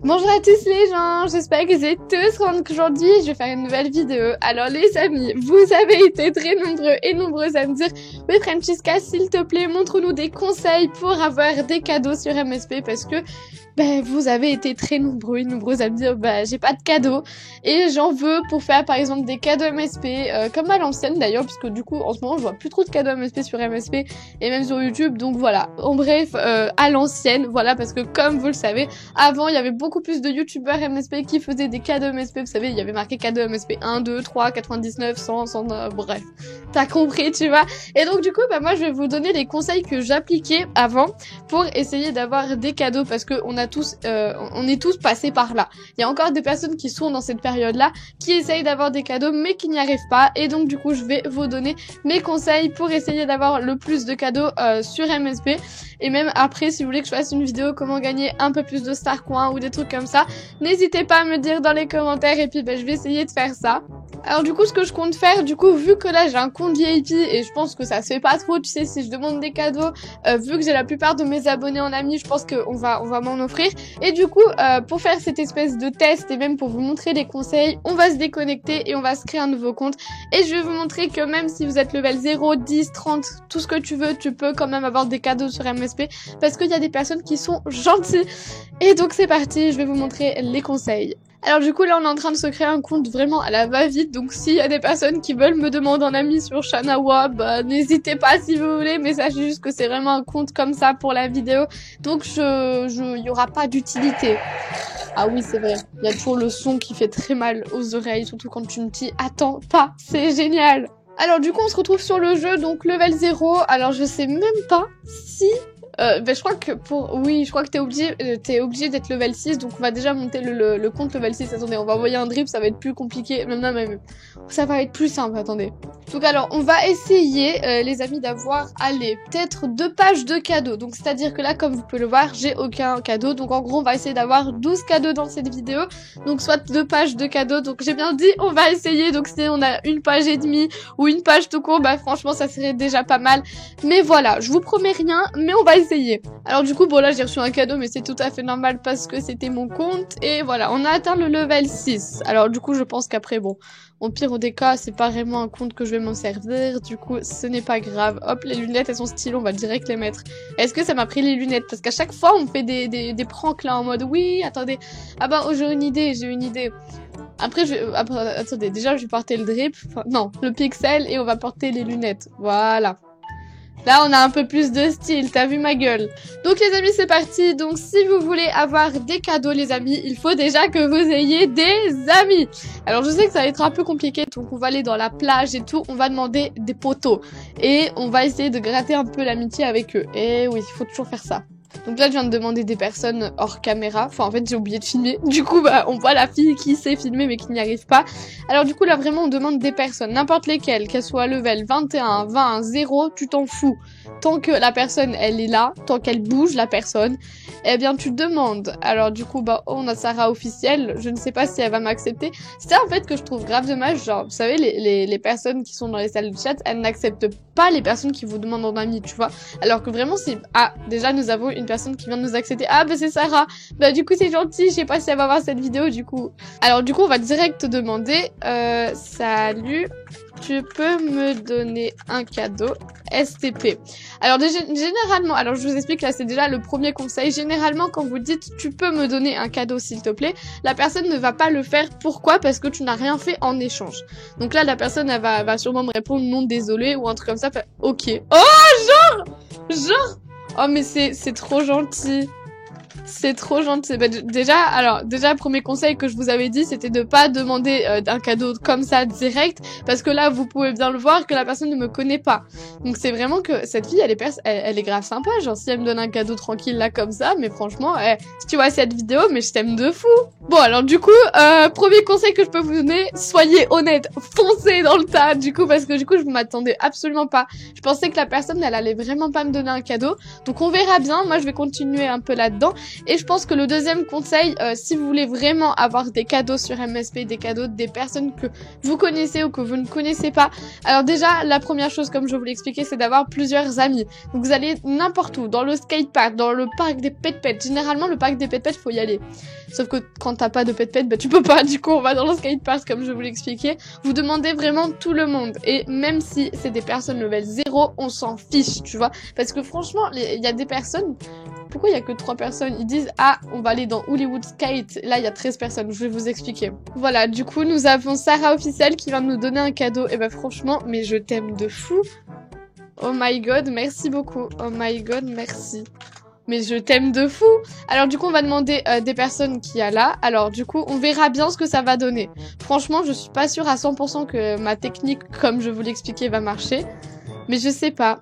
Bonjour à tous les gens, j'espère que vous êtes tous contents qu'aujourd'hui je vais faire une nouvelle vidéo. Alors les amis, vous avez été très nombreux et nombreuses à me dire « Oui Francesca, s'il te plaît, montre-nous des conseils pour avoir des cadeaux sur MSP » parce que vous avez été très nombreux et nombreuses à me dire « j'ai pas de cadeaux et j'en veux pour faire par exemple des cadeaux MSP comme à l'ancienne d'ailleurs puisque du coup en ce moment je vois plus trop de cadeaux MSP sur MSP et même sur YouTube donc voilà. En bref, à l'ancienne, voilà parce que comme vous le savez, avant il y avait beaucoup plus de youtubeurs MSP qui faisaient des cadeaux MSP, vous savez, il y avait marqué cadeaux MSP 1, 2, 3, 99, 100, 100, bref. T'as compris, tu vois. Et donc du coup, moi je vais vous donner les conseils que j'appliquais avant pour essayer d'avoir des cadeaux parce que on est tous passés par là. Il y a encore des personnes qui sont dans cette période-là, qui essayent d'avoir des cadeaux mais qui n'y arrivent pas. Et donc du coup, je vais vous donner mes conseils pour essayer d'avoir le plus de cadeaux sur MSP. Et même après, si vous voulez que je fasse une vidéo comment gagner un peu plus de Star Coins ou des trucs comme ça, n'hésitez pas à me dire dans les commentaires et puis je vais essayer de faire ça. Alors du coup, ce que je compte faire, du coup, vu que là j'ai un compte VIP et je pense que ça se fait pas trop, tu sais, si je demande des cadeaux, vu que j'ai la plupart de mes abonnés en amis, je pense qu'on va m'en offrir. Et du coup, pour faire cette espèce de test et même pour vous montrer les conseils, on va se déconnecter et on va se créer un nouveau compte. Et je vais vous montrer que même si vous êtes level 0, 10, 30, tout ce que tu veux, tu peux quand même avoir des cadeaux sur MSP parce qu'il y a des personnes qui sont gentilles. Et donc c'est parti, je vais vous montrer les conseils. Alors du coup là on est en train de se créer un compte vraiment à la va-vite, donc s'il y a des personnes qui veulent me demander en ami sur Shanawa, n'hésitez pas si vous voulez, mais sachez juste que c'est vraiment un compte comme ça pour la vidéo, donc il y aura pas d'utilité. Ah oui c'est vrai, il y a toujours le son qui fait très mal aux oreilles, surtout quand tu me dis attends pas, c'est génial. Alors du coup on se retrouve sur le jeu, donc level 0, alors je sais même pas si... je crois que je crois que t'es obligé d'être level 6, donc on va déjà monter le compte level 6, attendez, on va envoyer un drip, ça va être plus compliqué, même, ça va être plus simple, attendez. Donc alors, on va essayer, les amis, d'avoir, allez, peut-être 2 pages de cadeaux, donc c'est-à-dire que là, comme vous pouvez le voir, j'ai aucun cadeau, donc en gros, on va essayer d'avoir 12 cadeaux dans cette vidéo, donc soit 2 pages de cadeaux, donc j'ai bien dit, on va essayer, donc si on a une page et demie, ou une page tout court, franchement, ça serait déjà pas mal, mais voilà, je vous promets rien, mais on va essayer. Alors du coup bon là j'ai reçu un cadeau mais c'est tout à fait normal parce que c'était mon compte et voilà on a atteint le level 6. Alors du coup je pense qu'après bon au pire des cas c'est pas vraiment un compte que je vais m'en servir, du coup ce n'est pas grave. Hop les lunettes elles sont stylées, on va direct les mettre. Est-ce que ça m'a pris les lunettes? Parce qu'à chaque fois on me fait des pranks là en mode oui attendez, oh j'ai une idée. Après, attendez, déjà je vais porter le drip, enfin, non, le pixel et on va porter les lunettes, voilà. Là, on a un peu plus de style, t'as vu ma gueule. Donc les amis, c'est parti. Donc si vous voulez avoir des cadeaux, les amis, il faut déjà que vous ayez des amis. Alors je sais que ça va être un peu compliqué, donc on va aller dans la plage et tout, on va demander des potos. Et on va essayer de gratter un peu l'amitié avec eux. Et oui, il faut toujours faire ça. Donc là, je viens de demander des personnes hors caméra. Enfin, en fait, j'ai oublié de filmer. Du coup, on voit la fille qui sait filmer mais qui n'y arrive pas. Alors du coup, là, vraiment, on demande des personnes. N'importe lesquelles, qu'elles soient level 21, 20, 0, tu t'en fous. Tant que la personne, elle est là, tant qu'elle bouge, la personne, eh bien, tu demandes. Alors du coup, on a Sarah officielle. Je ne sais pas si elle va m'accepter. C'est ça, en fait, que je trouve grave dommage. Genre, vous savez, les personnes qui sont dans les salles de chat, elles n'acceptent pas les personnes qui vous demandent en ami, tu vois. Alors que vraiment, c'est... Ah, déjà, nous avons une personne qui vient de nous accepter. Ah c'est Sarah. Du coup c'est gentil, je sais pas si elle va voir cette vidéo du coup. Alors du coup on va direct te demander salut, tu peux me donner un cadeau STP. Alors généralement, alors je vous explique là, c'est déjà le premier conseil. Généralement quand vous dites tu peux me donner un cadeau s'il te plaît, la personne ne va pas le faire. Pourquoi? Parce que tu n'as rien fait en échange. Donc là la personne elle va sûrement me répondre non désolé ou un truc comme ça. Ok. Oh genre oh mais c'est trop gentil. C'est trop gentil. Déjà, premier conseil que je vous avais dit, c'était de pas demander un cadeau comme ça direct, parce que là, vous pouvez bien le voir que la personne ne me connaît pas. Donc c'est vraiment que cette fille, elle est grave sympa. Genre si elle me donne un cadeau tranquille là comme ça, mais franchement, si tu vois cette vidéo, mais je t'aime de fou. Bon alors du coup, premier conseil que je peux vous donner, soyez honnête, foncez dans le tas. Du coup, parce que du coup, je m'attendais absolument pas. Je pensais que la personne, elle allait vraiment pas me donner un cadeau. Donc on verra bien. Moi, je vais continuer un peu là-dedans. Et je pense que le deuxième conseil, si vous voulez vraiment avoir des cadeaux sur MSP, des cadeaux des personnes que vous connaissez ou que vous ne connaissez pas, alors déjà, la première chose, comme je vous l'ai expliqué, c'est d'avoir plusieurs amis. Donc vous allez n'importe où, dans le skatepark, dans le parc des pet-pets. Généralement, le parc des pet-pets, faut y aller. Sauf que quand t'as pas de pet-pet, bah tu peux pas, du coup on va dans le skatepark comme je vous l'ai expliqué. Vous demandez vraiment tout le monde. Et même si c'est des personnes level 0, on s'en fiche, tu vois. Parce que franchement, il y a des personnes... Pourquoi il y a que 3 personnes? Ils disent, ah, on va aller dans Hollywood Skate. Là, il y a 13 personnes. Je vais vous expliquer. Voilà, du coup, nous avons Sarah officielle qui va nous donner un cadeau. Et ben franchement, mais je t'aime de fou. Oh my god, merci beaucoup. Oh my god, merci. Mais je t'aime de fou. Alors du coup, on va demander des personnes qui y a là. Alors du coup, on verra bien ce que ça va donner. Franchement, je suis pas sûre à 100% que ma technique, comme je vous l'expliquais, va marcher. Mais je sais pas.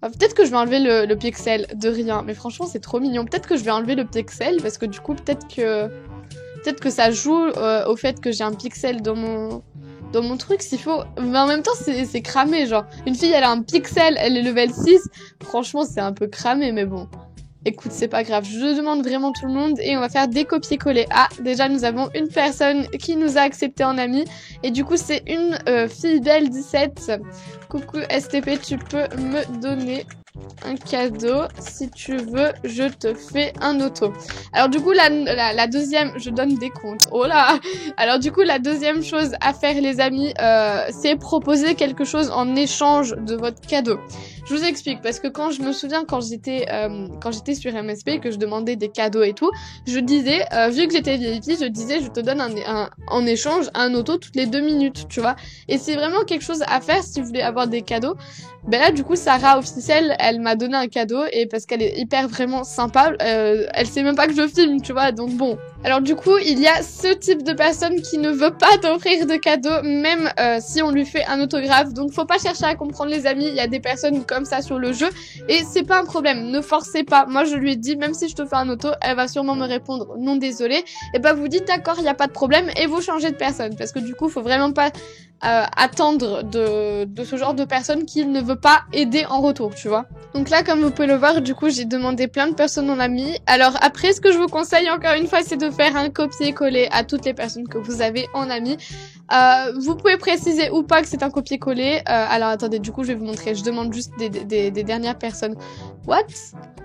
Peut-être que je vais enlever le pixel de rien, mais franchement c'est trop mignon. Peut-être que je vais enlever le pixel parce que du coup peut-être que ça joue au fait que j'ai un pixel dans mon truc s'il faut. Mais en même temps c'est cramé, genre une fille elle a un pixel, elle est level 6. Franchement c'est un peu cramé, mais bon. Écoute, c'est pas grave, je demande vraiment tout le monde et on va faire des copier-coller. Ah, déjà nous avons une personne qui nous a accepté en ami et du coup c'est une fille belle 17. Coucou STP, tu peux me donner un cadeau. Si tu veux, je te fais un auto. Alors du coup, la deuxième, je donne des comptes. Oh là. Alors du coup, la deuxième chose à faire, les amis, c'est proposer quelque chose en échange de votre cadeau. Je vous explique, parce que quand je me souviens, quand j'étais sur MSP et que je demandais des cadeaux et tout, je disais, vu que j'étais VIP, je disais, je te donne en échange un auto toutes les 2 minutes, tu vois. Et c'est vraiment quelque chose à faire si vous voulez avoir des cadeaux. Ben là, du coup, Sarah officielle, elle m'a donné un cadeau et parce qu'elle est hyper vraiment sympa, elle sait même pas que je filme, tu vois, donc bon. Alors du coup, il y a ce type de personne qui ne veut pas t'offrir de cadeau, même si on lui fait un autographe. Donc faut pas chercher à comprendre, les amis, il y a des personnes comme ça sur le jeu et c'est pas un problème, ne forcez pas. Moi je lui ai dit, même si je te fais un auto, elle va sûrement me répondre non désolé. Et bah vous dites d'accord, il y a pas de problème et vous changez de personne parce que du coup faut vraiment pas attendre de ce genre de personne qui ne veut pas aider en retour, tu vois. Donc là, comme vous pouvez le voir, du coup, j'ai demandé plein de personnes en ami. Alors après, ce que je vous conseille encore une fois, c'est de faire un copier-coller à toutes les personnes que vous avez en ami. Vous pouvez préciser ou pas que c'est un copier-coller. Alors attendez, du coup, je vais vous montrer. Je demande juste des dernières personnes. What?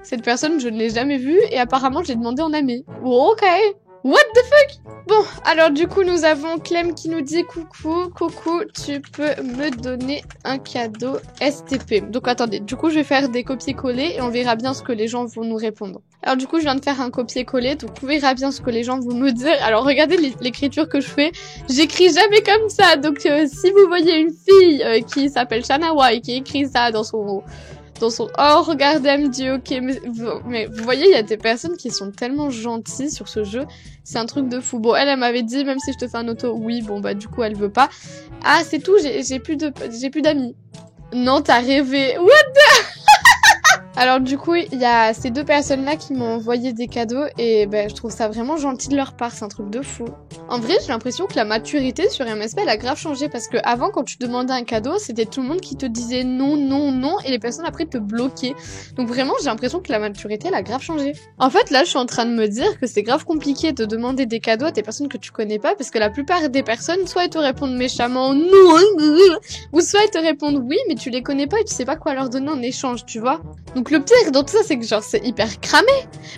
Cette personne, je ne l'ai jamais vue et apparemment, j'ai demandé en ami. Oh, ok. What the fuck? Bon, alors du coup, nous avons Clem qui nous dit coucou, tu peux me donner un cadeau STP. Donc attendez, du coup, je vais faire des copier-coller et on verra bien ce que les gens vont nous répondre. Alors du coup, je viens de faire un copier-coller, donc on verra bien ce que les gens vont me dire. Alors regardez l'écriture que je fais, j'écris jamais comme ça. Donc si vous voyez une fille qui s'appelle Shanawa et qui écrit ça dans son... Oh, regardez, elle me dit ok, mais vous voyez, il y a des personnes qui sont tellement gentilles sur ce jeu, c'est un truc de fou. Bon, elle m'avait dit, même si je te fais un auto, oui, bon bah du coup elle veut pas. Ah, c'est tout, j'ai plus d'amis. Non, t'as rêvé. What the... Alors du coup, il y a ces deux personnes-là qui m'ont envoyé des cadeaux et ben je trouve ça vraiment gentil de leur part, c'est un truc de fou. En vrai, j'ai l'impression que la maturité sur MSP, elle a grave changé parce que avant, quand tu demandais un cadeau, c'était tout le monde qui te disait non, non, non et les personnes après te bloquaient. Donc vraiment, j'ai l'impression que la maturité, elle a grave changé. En fait, là, je suis en train de me dire que c'est grave compliqué de demander des cadeaux à des personnes que tu connais pas parce que la plupart des personnes, soit elles te répondent méchamment non, ou soit elles te répondent oui, mais tu les connais pas et tu sais pas quoi leur donner en échange, tu vois. Donc le pire dans tout ça, c'est que genre c'est hyper cramé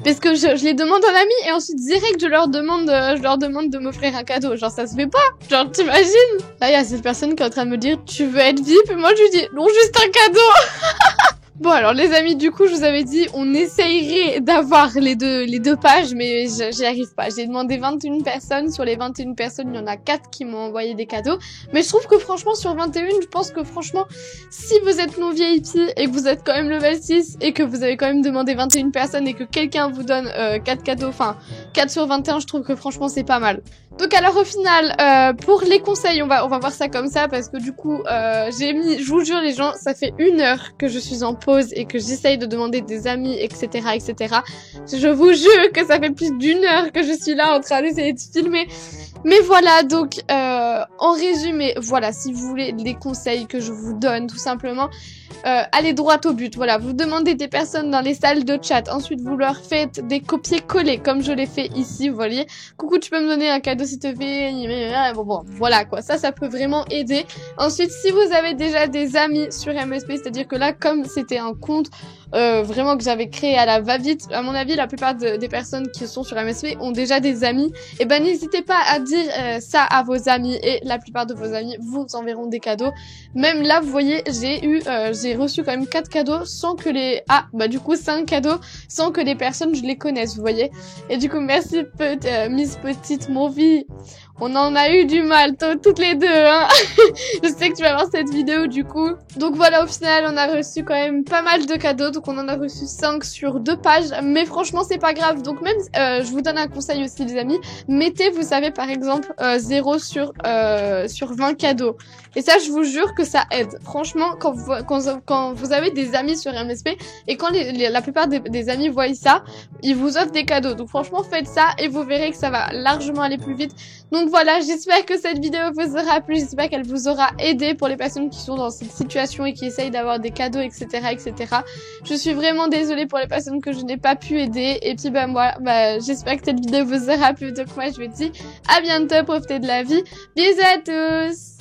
parce que je les demande en ami et ensuite direct je leur demande de m'offrir un cadeau. Genre ça se fait pas. Genre t'imagines? Là il y a cette personne qui est en train de me dire tu veux être VIP et moi je lui dis non, juste un cadeau. Bon alors les amis, du coup je vous avais dit on essayerait d'avoir les deux pages mais j'y arrive pas. J'ai demandé 21 personnes, sur les 21 personnes il y en a 4 qui m'ont envoyé des cadeaux. Mais je trouve que franchement sur 21, je pense que franchement si vous êtes non VIP et que vous êtes quand même level 6 et que vous avez quand même demandé 21 personnes et que quelqu'un vous donne 4 cadeaux, enfin 4 sur 21, je trouve que franchement c'est pas mal. Donc alors au final, pour les conseils, on va voir ça comme ça parce que du coup j'ai mis, je vous jure les gens, ça fait 1 heure que je suis en pause et que j'essaye de demander des amis, etc., etc. Je vous jure que ça fait plus d'1 heure que je suis là en train d'essayer de filmer Mais voilà, donc en résumé, voilà, si vous voulez des conseils que je vous donne, tout simplement, allez droit au but. Voilà, vous demandez des personnes dans les salles de chat, ensuite vous leur faites des copier-coller, comme je l'ai fait ici, vous voyez. Coucou, tu peux me donner un cadeau s'il te plaît. Bon, voilà quoi, ça peut vraiment aider. Ensuite, si vous avez déjà des amis sur MSP, c'est-à-dire que là, comme c'était un compte vraiment que j'avais créé à la va-vite, à mon avis, la plupart des personnes qui sont sur MSP ont déjà des amis. Et ben n'hésitez pas à dire ça à vos amis et la plupart de vos amis vous enverront des cadeaux. Même là, vous voyez, j'ai reçu quand même 4 cadeaux sans que les... Ah, bah du coup 5 cadeaux sans que les personnes je les connaisse, vous voyez. Et du coup, merci Miss Petite Movie. On en a eu du mal, toutes les deux, hein. Je sais que tu vas voir cette vidéo, du coup. Donc voilà, au final, on a reçu quand même pas mal de cadeaux. Donc on en a reçu 5 sur 2 pages. Mais franchement, c'est pas grave. Donc même, je vous donne un conseil aussi, les amis. Mettez, vous savez, par exemple, 0 sur 20 cadeaux. Et ça, je vous jure que ça aide. Franchement, quand vous avez des amis sur MSP, et quand la plupart des amis voient ça, ils vous offrent des cadeaux. Donc franchement, faites ça et vous verrez que ça va largement aller plus vite. Donc voilà, j'espère que cette vidéo vous aura plu, j'espère qu'elle vous aura aidé pour les personnes qui sont dans cette situation et qui essayent d'avoir des cadeaux, etc., etc. Je suis vraiment désolée pour les personnes que je n'ai pas pu aider. Et puis moi, j'espère que cette vidéo vous aura plu. Donc moi, je vous dis à bientôt, profitez de la vie. Bisous à tous!